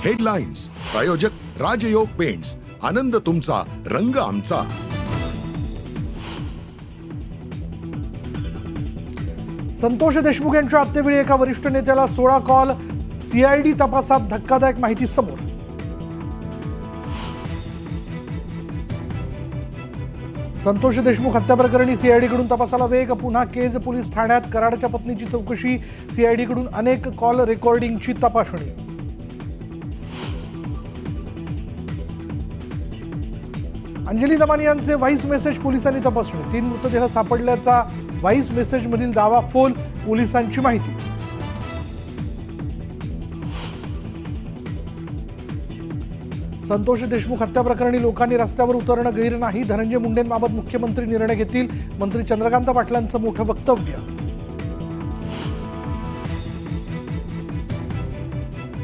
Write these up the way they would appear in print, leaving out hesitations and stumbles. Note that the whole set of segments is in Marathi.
हेडलाईन्स प्रायोजक राजयोग पेंट्स, आनंद तुमचा, रंग आमचा. संतोष देशमुख यांच्या हत्येवेळी एका वरिष्ठ नेत्याला 16 कॉल, सीआयडी तपासात धक्कादायक माहिती समोर. संतोष देशमुख हत्या प्रकरणी सीआयडीकडून तपासाला वेग. पुन्हा केज पोलीस ठाण्यात कराडच्या पत्नीची चौकशी. सीआयडीकडून अनेक कॉल रेकॉर्डिंगची तपासणी. अंजली दमानी यांचे व्हॉइस मेसेज पोलिसांनी तपासणी. 3 मृतदेह सापडल्याचा व्हॉइस मेसेज मधील दावा फोल, पोलिसांची माहिती. संतोष देशमुख हत्या प्रकरणी लोकांनी रस्त्यावर उतरणं गैर नाही. धनंजय मुंडेंबाबत मुख्यमंत्री निर्णय घेतील. मंत्री चंद्रकांत पाटलांचं मोठं वक्तव्य.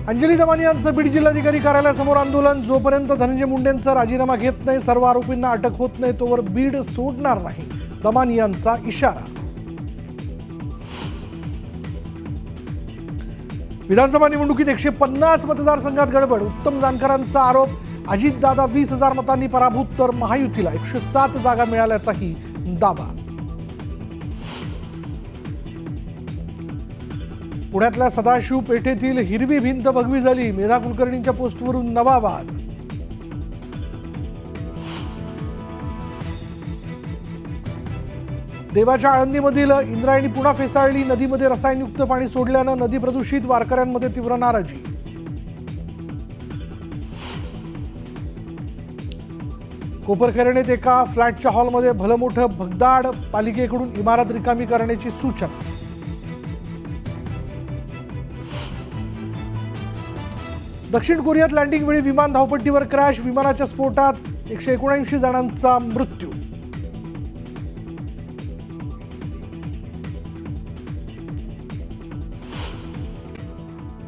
अंजली दमानी यांचं बीड जिल्हाधिकारी कार्यालयासमोर आंदोलन. जोपर्यंत धनंजय मुंडेंचा राजीनामा घेत नाही, सर्व आरोपींना अटक होत नाही, तोवर बीड सोडणार नाही, दमानी यांचा इशारा. विधानसभा निवडणुकीत 150 मतदारसंघात गडबड. उत्तम जानकरांचा आरोप. अजितदादा 20,000 मतांनी पराभूत, तर महायुतीला 107 जागा मिळाल्याचाही दावा. पुण्यातल्या सदाशिव पेठेतील हिरवी भिंत भगवी झाली. मेधा कुलकर्णींच्या पोस्टवरून नवा वाद. देवाच्या आळंदीमधील इंद्रायणी पुन्हा फेसाळली. नदीमध्ये रसायनयुक्त पाणी सोडल्यानं नदी प्रदूषित. वारकऱ्यांमध्ये तीव्र नाराजी. कोपरखैरणेत एका फ्लॅटच्या हॉलमध्ये भलं मोठं भगदाड. पालिकेकडून इमारत रिकामी करण्याची सूचना. दक्षिण कोरियात लँडिंग वेळी विमान धावपट्टीवर क्रॅश. विमानाच्या स्फोटात 179 जणांचा मृत्यू.